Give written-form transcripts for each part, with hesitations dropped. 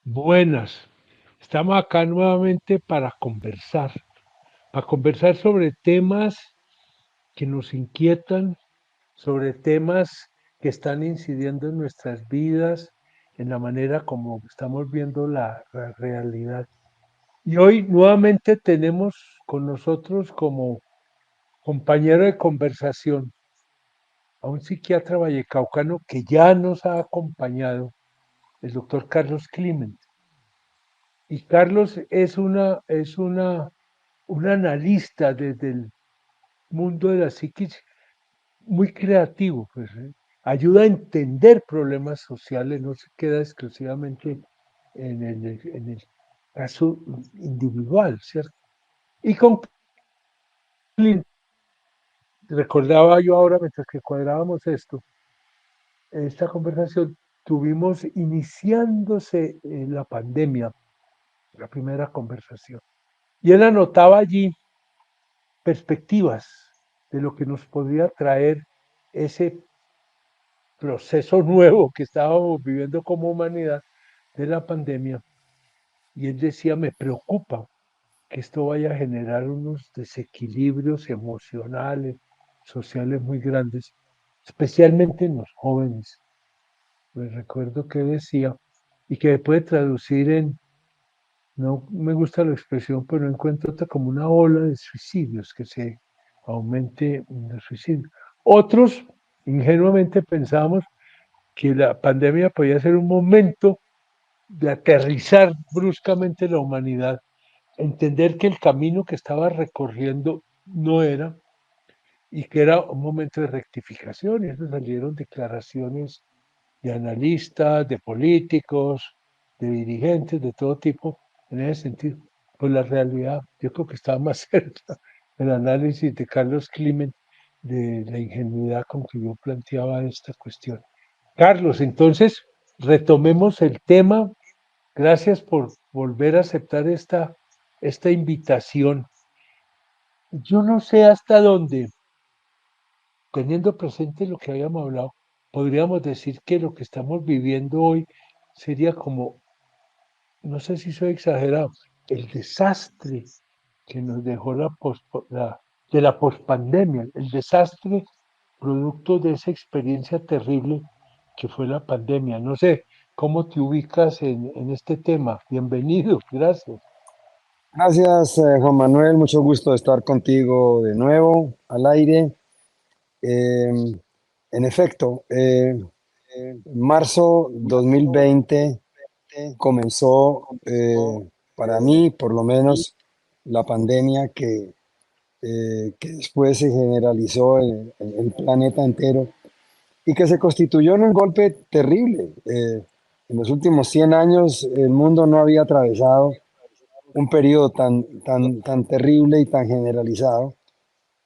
Buenas. Estamos acá nuevamente para conversar sobre temas que nos inquietan, sobre temas que están incidiendo en nuestras vidas, en la manera como estamos viendo la realidad. Y hoy nuevamente tenemos con nosotros como compañero de conversación a un psiquiatra vallecaucano que ya nos ha acompañado, el doctor Carlos Climent. Y Carlos es un analista desde el mundo de la psiquis muy creativo, pues, ¿eh? Ayuda a entender problemas sociales, no se queda exclusivamente en el caso individual, ¿cierto? Y con Clint, recordaba yo ahora, mientras que cuadrábamos esta conversación, tuvimos iniciándose la pandemia, la primera conversación. Y él anotaba allí perspectivas de lo que nos podría traer ese proceso nuevo que estábamos viviendo como humanidad de la pandemia. Y él decía, me preocupa que esto vaya a generar unos desequilibrios emocionales, sociales muy grandes, especialmente en los jóvenes. Pues recuerdo que decía, y que puede traducir en, no me gusta la expresión, pero encuentro otra como una ola de suicidios, que se aumente el suicidio. Otros, ingenuamente pensábamos que la pandemia podía ser un momento de aterrizar bruscamente la humanidad, entender que el camino que estaba recorriendo no era y que era un momento de rectificación. Y eso salieron declaraciones de analistas, de políticos, de dirigentes de todo tipo en ese sentido. Pues la realidad, yo creo que estaba más cerca del análisis de Carlos Climent de la ingenuidad con que yo planteaba esta cuestión. Carlos, entonces retomemos el tema. Gracias por volver a aceptar esta invitación. Yo no sé hasta dónde, teniendo presente lo que habíamos hablado, podríamos decir que lo que estamos viviendo hoy sería como, no sé si soy exagerado, el desastre que nos dejó de la pospandemia, el desastre producto de esa experiencia terrible que fue la pandemia. No sé cómo te ubicas en este tema. Bienvenido, gracias. Gracias, Juan Manuel. Mucho gusto de estar contigo de nuevo al aire. Eh, en efecto, marzo 2020 comenzó, para mí, por lo menos, la pandemia que después se generalizó en el planeta entero y que se constituyó en un golpe terrible. En los últimos 100 años, el mundo no había atravesado un periodo tan terrible y tan generalizado.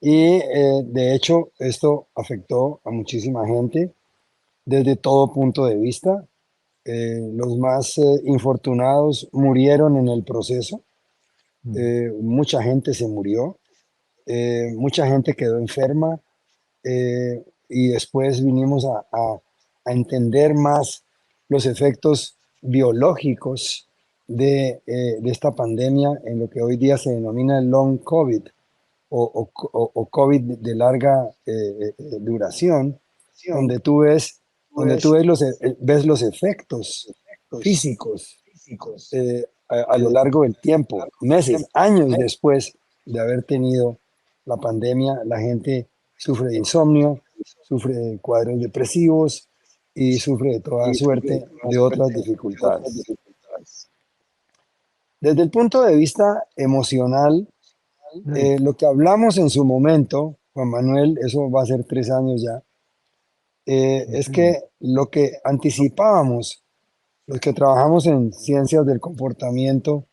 Y de hecho, esto afectó a muchísima gente desde todo punto de vista. Los más infortunados murieron en el proceso. Mm. Mucha gente se murió. Mucha gente quedó enferma. Y después vinimos a entender más los efectos biológicos de esta pandemia en lo que hoy día se denomina el long COVID o COVID de larga duración, donde tú ves, ves los efectos físicos a lo largo del tiempo, meses, años después de haber tenido la pandemia. La gente sufre de insomnio, sufre de cuadros depresivos y sufre de toda suerte de otras dificultades. Desde el punto de vista emocional, Mm. lo que hablamos en su momento, Juan Manuel, eso va a ser 3 años ya, Sí, es señor. que lo que anticipábamos, los que trabajamos en ciencias del comportamiento,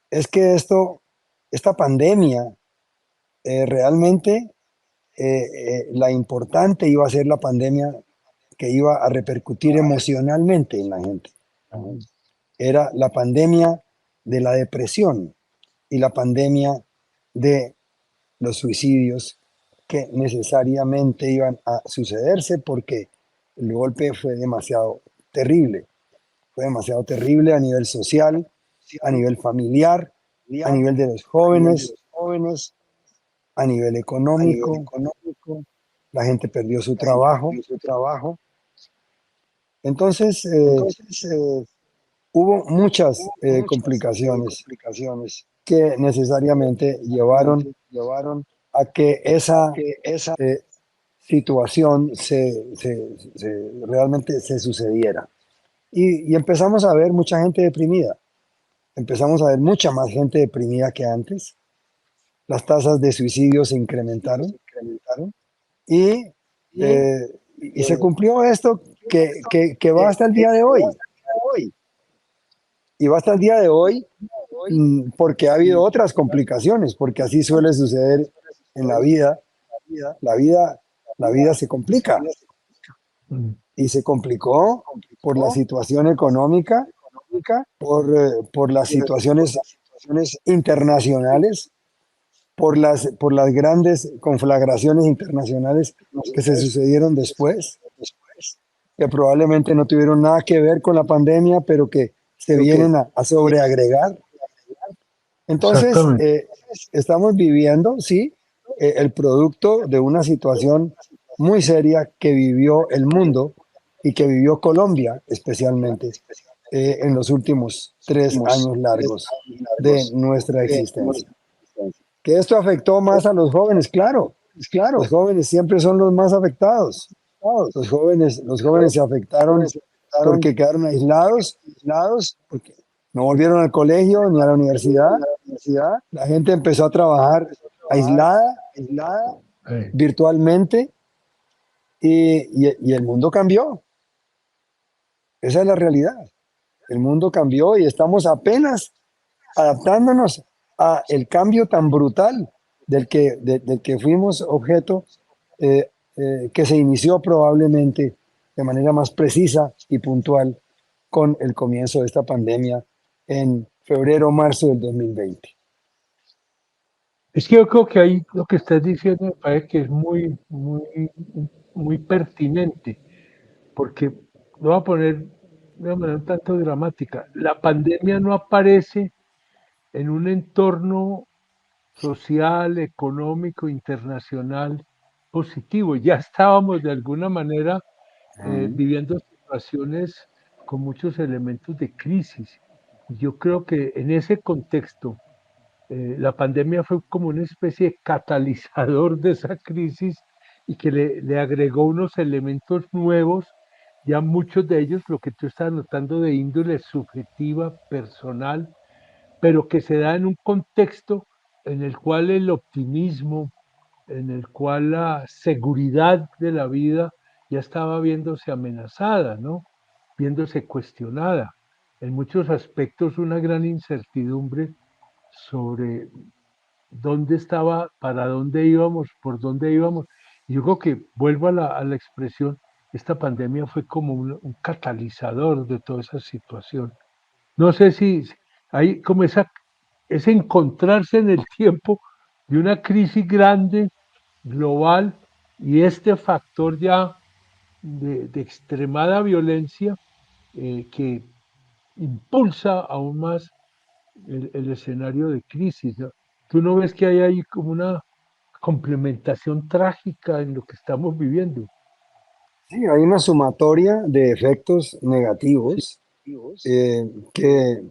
es que esta pandemia, realmente la importante iba a ser la pandemia que iba a repercutir emocionalmente en la gente. Ujú. Era la pandemia de la depresión y la pandemia de los suicidios que necesariamente iban a sucederse porque el golpe fue demasiado terrible. Fue demasiado terrible a nivel social, a nivel familiar, a nivel de los jóvenes, a nivel económico. La gente perdió su trabajo. Entonces, hubo muchas complicaciones que necesariamente llevaron a que esa eh, situación realmente se sucediera. Y empezamos a ver mucha gente deprimida. Empezamos a ver mucha más gente deprimida que antes. Las tasas de suicidio se incrementaron y, y se cumplió esto que va hasta el día de hoy. Y va hasta el día de hoy porque ha habido otras complicaciones, porque así suele suceder en la vida. La vida, la vida se complica Mm. y se complicó por la situación económica, por las situaciones internacionales, por las grandes conflagraciones internacionales que se sucedieron después, que probablemente no tuvieron nada que ver con la pandemia, pero que se vienen a sobreagregar. Entonces, Exactamente. estamos viviendo, sí, el producto de una situación muy seria que vivió el mundo y que vivió Colombia especialmente en los últimos 3 años largos de nuestra existencia. Que esto afectó más a los jóvenes, claro. Los jóvenes siempre son los más afectados. Los jóvenes se afectaron porque quedaron aislados, porque no volvieron al colegio ni a la universidad. La gente empezó a trabajar aislada, Eh, virtualmente, y el mundo cambió. Esa es la realidad. El mundo cambió y estamos apenas adaptándonos a el cambio tan brutal del que fuimos objeto, que se inició probablemente de manera más precisa y puntual con el comienzo de esta pandemia en febrero o marzo del 2020. Es que yo creo que ahí lo que estás diciendo me parece que es muy, muy, muy pertinente, porque lo voy a poner de una manera un tanto dramática. La pandemia no aparece en un entorno social, económico, internacional positivo. Ya estábamos de alguna manera viviendo situaciones con muchos elementos de crisis. Y yo creo que en ese contexto, la pandemia fue como una especie de catalizador de esa crisis y que le agregó unos elementos nuevos, ya muchos de ellos, lo que tú estás notando de índole subjetiva, personal, pero que se da en un contexto en el cual el optimismo, en el cual la seguridad de la vida ya estaba viéndose amenazada, ¿no? Viéndose cuestionada. En muchos aspectos una gran incertidumbre sobre dónde estaba, para dónde íbamos, por dónde íbamos. Y yo creo que vuelvo a la expresión, esta pandemia fue como un catalizador de toda esa situación. No sé si hay como ese encontrarse en el tiempo de una crisis grande, global, y este factor ya de extremada violencia que impulsa aún más el escenario de crisis, ¿no? ¿Tú no ves que hay ahí como una complementación trágica en lo que estamos viviendo? Sí, hay una sumatoria de efectos Sí, negativos eh, que,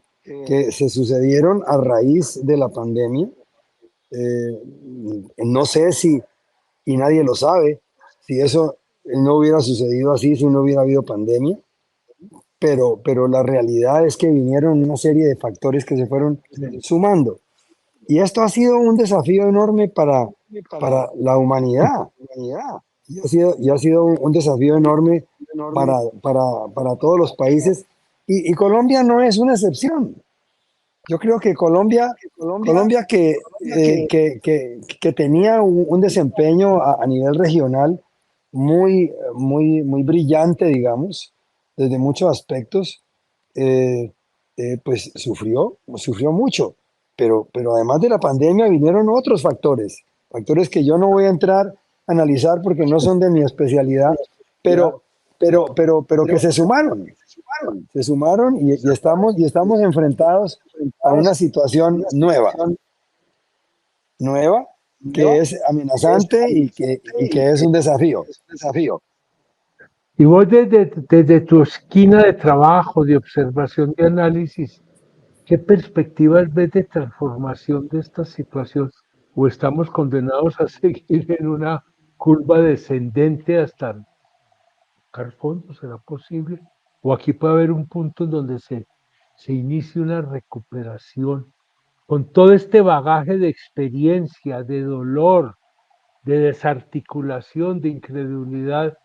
que se sucedieron a raíz de la pandemia. Eh, no sé si, y nadie lo sabe, si eso no hubiera sucedido así, si no hubiera habido pandemia, pero la realidad es que vinieron una serie de factores que se fueron sumando. Y esto ha sido un desafío enorme para la humanidad. Y ha sido un desafío enorme para todos los países. Y Colombia no es una excepción. Yo creo que Colombia que tenía un desempeño a nivel regional muy brillante, digamos, desde muchos aspectos, eh, pues sufrió mucho. Pero además de la pandemia vinieron otros factores que yo no voy a entrar a analizar porque no son de mi especialidad, pero, claro. pero que se sumaron y estamos enfrentados a una situación nueva, que es amenazante y que es un desafío. Y vos desde tu esquina de trabajo, de observación, de análisis, ¿qué perspectivas ves de transformación de esta situación? ¿O estamos condenados a seguir en una curva descendente hasta tocar fondo? ¿Será posible? ¿O aquí puede haber un punto en donde se inicie una recuperación con todo este bagaje de experiencia, de dolor, de desarticulación, de incredulidad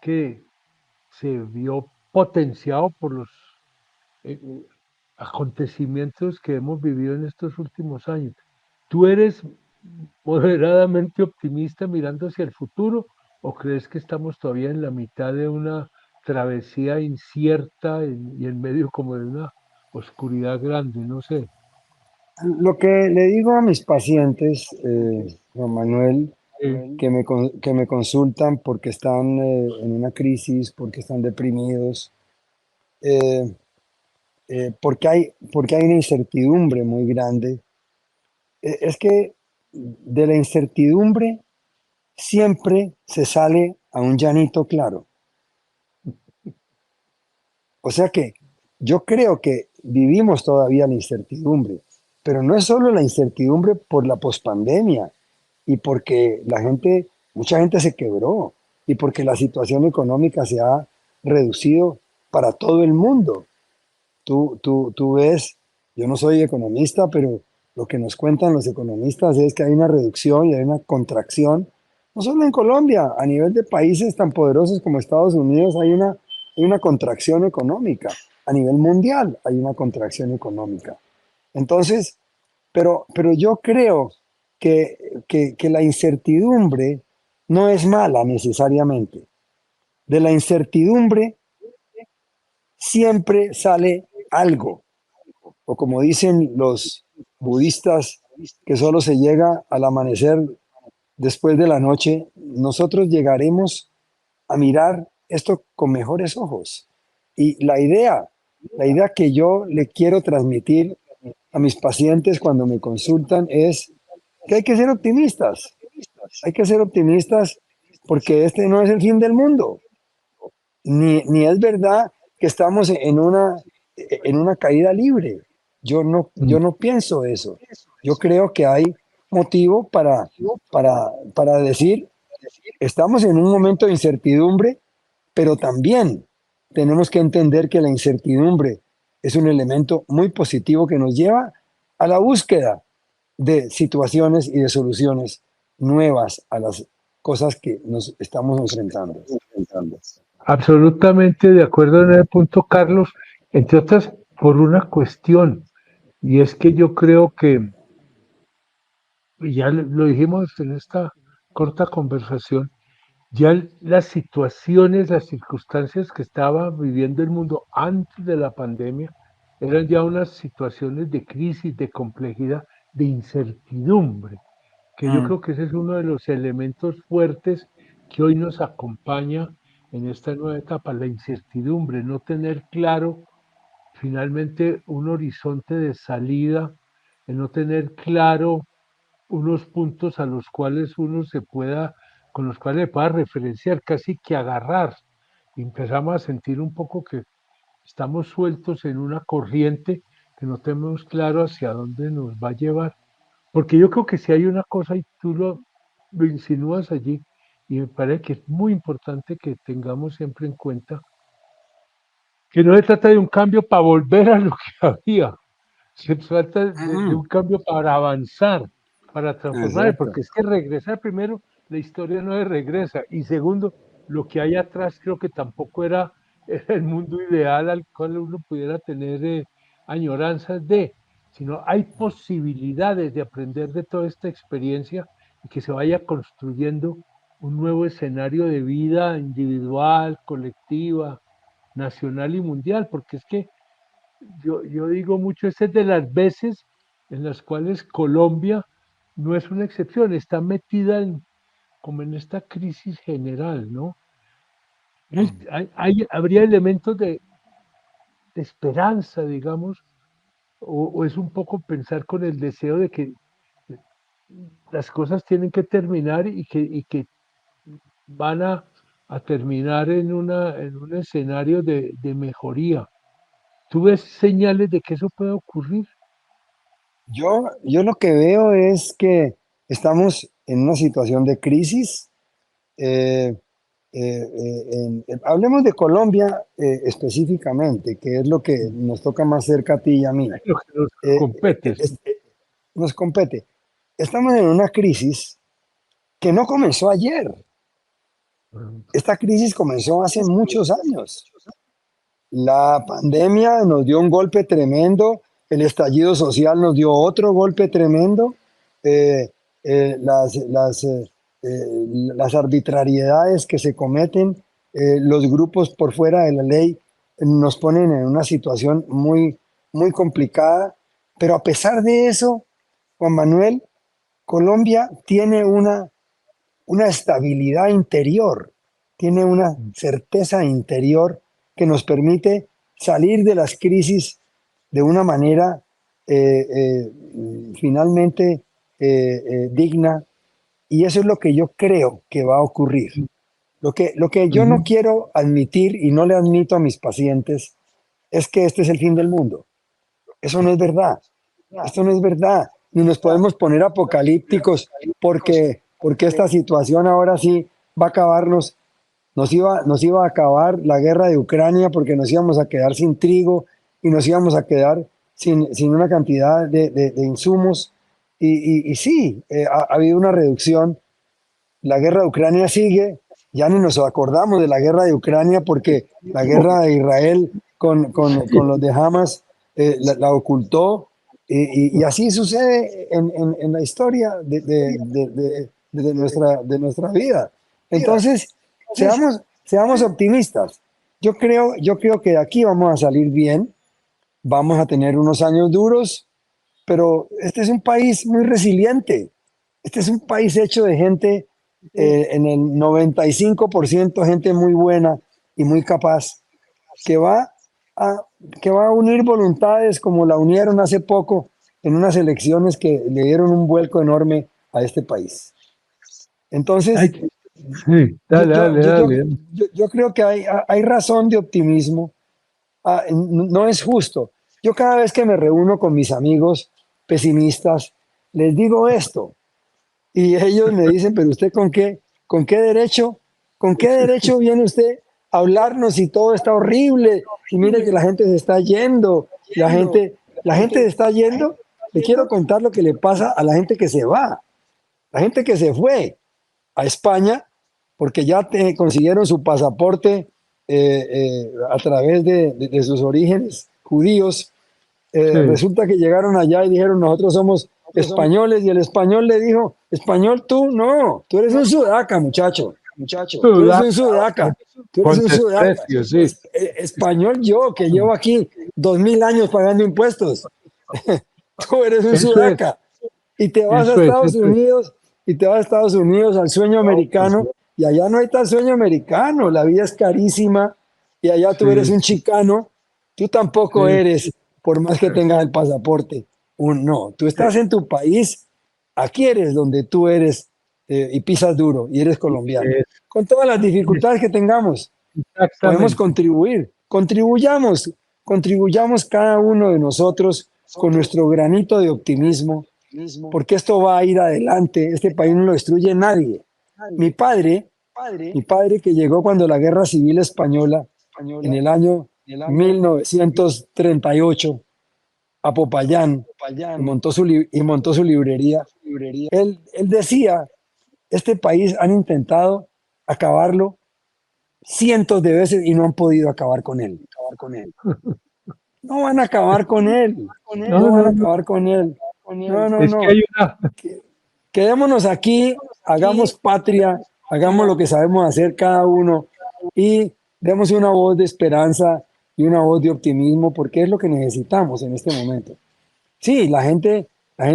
que se vio potenciado por los eh, acontecimientos que hemos vivido en estos últimos años? ¿Tú eres moderadamente optimista mirando hacia el futuro o crees que estamos todavía en la mitad de una travesía incierta y en medio como de una oscuridad grande? No sé. Lo que le digo a mis pacientes, Juan Manuel, que me consultan porque están en una crisis, porque están deprimidos, eh, porque hay una incertidumbre muy grande, es que de la incertidumbre siempre se sale a un llanito claro. O sea que yo creo que vivimos todavía la incertidumbre, pero no es solo la incertidumbre por la pospandemia y porque mucha gente se quebró y porque la situación económica se ha reducido para todo el mundo. Tú ves, yo no soy economista, pero lo que nos cuentan los economistas es que hay una reducción y hay una contracción, no solo en Colombia, a nivel de países tan poderosos como Estados Unidos hay una contracción económica, a nivel mundial hay una contracción económica. Entonces, pero yo creo que la incertidumbre no es mala necesariamente. De la incertidumbre siempre sale algo, o como dicen los budistas, que solo se llega al amanecer después de la noche, nosotros llegaremos a mirar esto con mejores ojos. Y la idea que yo le quiero transmitir a mis pacientes cuando me consultan es que hay que ser optimistas, hay que ser optimistas porque este no es el fin del mundo, ni es verdad que estamos en una caída libre. Mm. Yo no pienso eso. Yo creo que hay motivo para decir, estamos en un momento de incertidumbre, pero también tenemos que entender que la incertidumbre es un elemento muy positivo que nos lleva a la búsqueda de situaciones y de soluciones nuevas a las cosas que nos estamos enfrentando. Absolutamente de acuerdo en el punto, Carlos, entre otras por una cuestión, y es que yo creo que, y ya lo dijimos en esta corta conversación, ya las situaciones, las circunstancias que estaba viviendo el mundo antes de la pandemia eran ya unas situaciones de crisis, de complejidad, de incertidumbre, que yo Mm, creo que ese es uno de los elementos fuertes que hoy nos acompaña en esta nueva etapa, la incertidumbre, no tener claro finalmente un horizonte de salida, el no tener claro unos puntos a los cuales uno se pueda, con los cuales le pueda referenciar, casi que agarrar. Y empezamos a sentir un poco que estamos sueltos en una corriente que no tenemos claro hacia dónde nos va a llevar. Porque yo creo que si hay una cosa, y tú lo insinúas allí, y me parece que es muy importante que tengamos siempre en cuenta, que no se trata de un cambio para volver a lo que había, se trata de mm, un cambio para avanzar, para transformar, exacto. porque es que regresar primero, la historia no es regresa, y segundo, lo que hay atrás creo que tampoco era el mundo ideal al cual uno pudiera tener añoranzas de, sino hay posibilidades de aprender de toda esta experiencia y que se vaya construyendo un nuevo escenario de vida individual, colectiva, nacional y mundial, porque es que yo digo mucho, esta es de las veces en las cuales Colombia no es una excepción, está metida como en esta crisis general, ¿no? ¿Habría elementos de esperanza, digamos, o es un poco pensar con el deseo de que las cosas tienen que terminar y que van a terminar en un escenario de mejoría? ¿Tú ves señales de que eso puede ocurrir? Yo lo que veo es que estamos en una situación de crisis. eh, Hablemos de Colombia específicamente, que es lo que nos toca más cerca a ti y a mí. Lo que nos Eh, compete, sí. Nos compete. Estamos en una crisis que no comenzó ayer. Esta crisis comenzó hace muchos años. La pandemia nos dio un golpe tremendo, el estallido social nos dio otro golpe tremendo, eh, eh, las, las, eh, las arbitrariedades que se cometen, los grupos por fuera de la ley nos ponen en una situación muy, muy complicada, pero a pesar de eso, Juan Manuel, Colombia tiene una estabilidad interior, tiene una certeza interior que nos permite salir de las crisis de una manera eh, eh, finalmente digna, y eso es lo que yo creo que va a ocurrir. Lo que yo no Ujú. quiero admitir y no le admito a mis pacientes es que este es el fin del mundo. Eso no es verdad. Esto no es verdad. Ni nos podemos poner apocalípticos porque esta situación ahora sí va a acabarnos. Nos iba a acabar la guerra de Ucrania porque nos íbamos a quedar sin trigo y nos íbamos a quedar sin una cantidad de insumos. Y sí, ha habido una reducción. La guerra de Ucrania sigue. Ya ni nos acordamos de la guerra de Ucrania porque la guerra de Israel con los de Hamas la ocultó. Y así sucede en la historia de nuestra vida. Entonces, seamos optimistas. Yo creo que de aquí vamos a salir bien, vamos a tener unos años duros, pero este es un país muy resiliente. Este es un país hecho de gente, en el 95% gente muy buena y muy capaz, que va a, que va a unir voluntades como la unieron hace poco en unas elecciones que le dieron un vuelco enorme a este país. Ay, Entonces, sí, yo, dale, yo, dale, yo, yo, dale. yo creo que hay razón de optimismo. No es justo. Yo cada vez que me reúno con mis amigos pesimistas, les digo esto y ellos me dicen, pero usted con qué derecho viene usted a hablarnos si todo está horrible? Y mire que la gente se está yendo, la gente se está yendo. Le quiero contar lo que le pasa a la gente que se va, la gente que se fue a España porque ya consiguieron su pasaporte a través de sus orígenes judíos. Sí. Resulta que llegaron allá y dijeron, nosotros somos españoles, y el español le dijo, español tú, no, tú eres un sudaca, muchacho, tú eres un Sudaca, sudaca, tú eres con un sudaca. desprecio, sí. Español yo, que llevo aquí 2000 años pagando impuestos, tú eres un Eso es, sudaca. Y te vas a eso es, Estados eso es. Unidos, y te vas a Estados Unidos al sueño americano, y allá no hay tal sueño americano, la vida es carísima, y allá tú eres Sí, un chicano, tú tampoco sí, eres, por más que tengas el pasaporte, no, tú estás en tu país, aquí eres donde tú eres, y pisas duro, y eres colombiano. es- Con todas las es- dificultades que tengamos, podemos exactamente. contribuir, contribuyamos cada uno de nosotros con nuestro granito de optimismo, porque esto va a ir adelante, este país no lo destruye nadie. Mi padre, mi padre que llegó cuando la Guerra Civil Española, en el año 1938, a Popayán, y montó su librería, él decía, este país han intentado acabarlo cientos de veces y no han podido acabar con él. No van a acabar con él, No, no van no, a no. acabar con él. No, no, Es que no. hay una, Quedémonos aquí, hagamos patria, hagamos lo que sabemos hacer cada uno y demos una voz de esperanza y una voz de optimismo porque es lo que necesitamos en este momento. Sí, la gente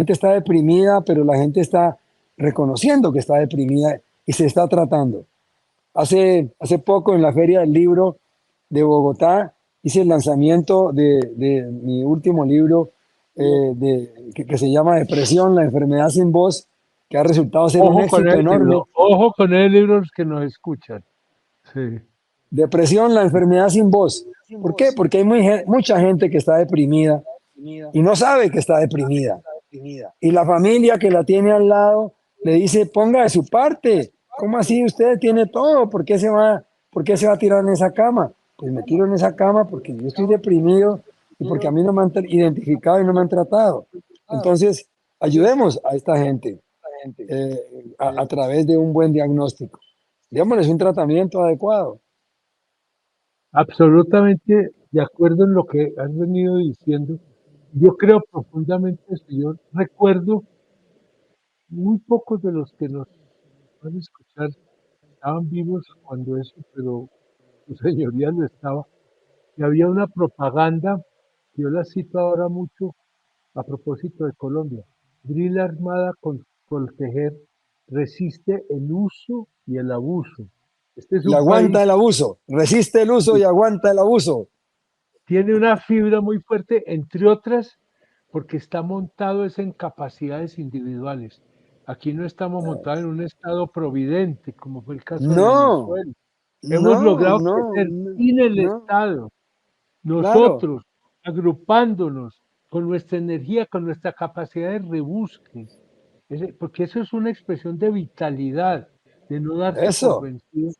está deprimida, pero la gente está reconociendo que está deprimida y se está tratando. Hace poco en la Feria del Libro de Bogotá hice el lanzamiento de mi último libro que se llama Depresión, la enfermedad sin voz, que ha resultado ser un éxito enorme. Ojo con el libro los que nos escuchan. Sí. Depresión, la enfermedad sin voz. ¿Por qué? Porque hay mucha gente que está deprimida y no sabe que está deprimida. Y la familia que la tiene al lado le dice, ponga de su parte. ¿Cómo así usted tiene todo? Por qué se va a tirar en esa cama? Pues me tiro en esa cama porque yo estoy deprimido y porque a mí no me han identificado y no me han tratado. Entonces, ayudemos a esta gente a través de un buen diagnóstico. Démosles un tratamiento adecuado. Absolutamente de acuerdo en lo que has venido diciendo. Yo creo profundamente eso. Yo recuerdo muy pocos de los que nos van a escuchar estaban vivos cuando eso, pero su señoría lo estaba. Y había una propaganda, yo la cito ahora mucho a propósito de Colombia. Brila armada con proteger, resiste el uso y el abuso. Este es Y un aguanta país el abuso, resiste el uso que y aguanta el abuso. tiene una fibra muy fuerte, entre otras, porque está montado es en capacidades individuales. Aquí no estamos montados en un estado providente, como fue el caso de No, Venezuela. Hemos no, logrado no, crecer no, sin el no. Estado, Claro, nosotros, agrupándonos con nuestra energía, con nuestra capacidad de rebusque, porque eso es una expresión de vitalidad, de no darse por eso, vencido.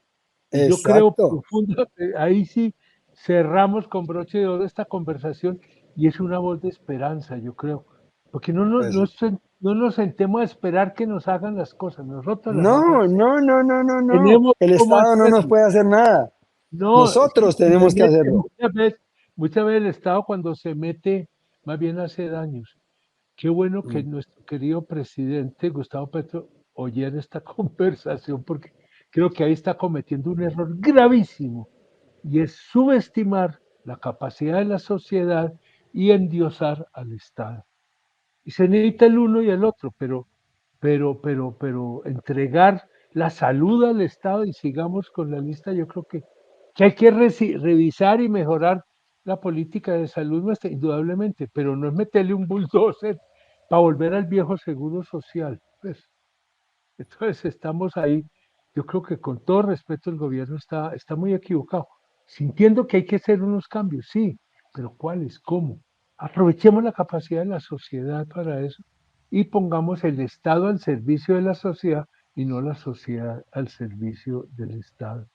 Y yo creo exacto. profundamente, ahí sí cerramos con broche de oro esta conversación y es una voz de esperanza, yo creo, porque Eso. no nos sentemos a esperar que nos hagan las cosas, nosotros las vamos a No, hacer. no, no, no, no, no. Tenemos El cómo Estado no nos hacerlo. puede hacer nada. No, es que Nosotros tenemos que hacerlo. muchas veces el Estado cuando se mete, más bien hace daños. Qué bueno que Mm. nuestro querido presidente Gustavo Petro oyera esta conversación, porque creo que ahí está cometiendo un error gravísimo, y es subestimar la capacidad de la sociedad y endiosar al Estado. Y se necesita el uno y el otro, pero entregar la salud al Estado y sigamos con la lista, yo creo que hay que revisar y mejorar la política de salud nuestra, indudablemente, pero no es meterle un bulldozer para volver al viejo seguro social. Pues, entonces estamos ahí. Yo creo que con todo respeto el gobierno está muy equivocado, sintiendo que hay que hacer unos cambios, sí, pero ¿cuáles? ¿Cómo? Aprovechemos la capacidad de la sociedad para eso y pongamos el Estado al servicio de la sociedad y no la sociedad al servicio del Estado.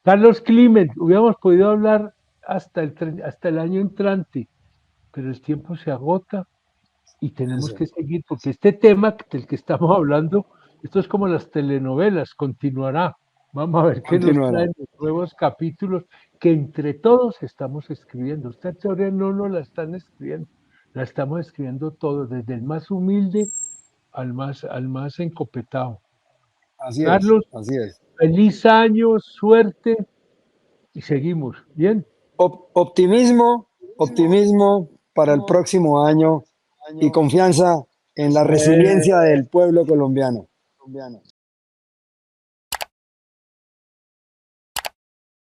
Carlos Climent, hubiéramos podido hablar hasta el año entrante, pero el tiempo se agota y tenemos Eso. que seguir, porque este tema del que estamos hablando, esto es como las telenovelas, continuará. Vamos a ver qué nos Continuará. traen los nuevos capítulos que entre todos estamos escribiendo. Esta historia no nos la están escribiendo, la estamos escribiendo todos, desde el más humilde al más encopetado. Así es, Carlos, así es. feliz año, suerte y seguimos. Bien, Optimismo, optimismo para el próximo año y confianza en la eh, resiliencia del pueblo colombiano.